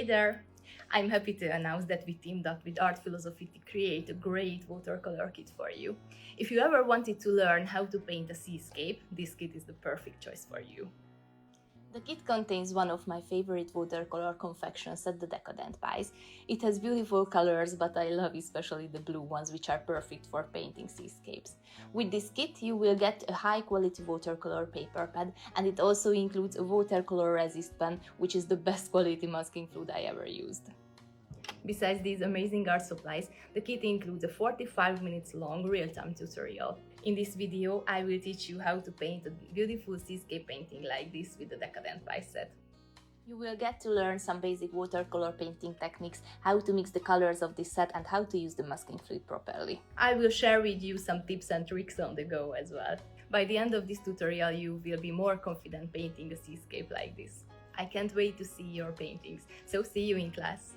there! I'm happy to announce that we teamed up with artphilosophy to create a great watercolor kit for you. If you ever wanted to learn how to paint a seascape, this kit is the perfect choice for you. The kit contains one of my favorite watercolor confections at the Decadent Pies. It has beautiful colors, but I love especially the blue ones, which are perfect for painting seascapes. With this kit you will get a high quality watercolor paper pad, and it also includes a watercolor resist pen, which is the best quality masking fluid I ever used. Besides these amazing art supplies, the kit includes a 45 minutes long real-time tutorial. In this video, I will teach you how to paint a beautiful seascape painting like this with the Decadent Pies set. You will get to learn some basic watercolor painting techniques, how to mix the colors of this set and how to use the masking fluid properly. I will share with you some tips and tricks on the go as well. By the end of this tutorial, you will be more confident painting a seascape like this. I can't wait to see your paintings, so see you in class!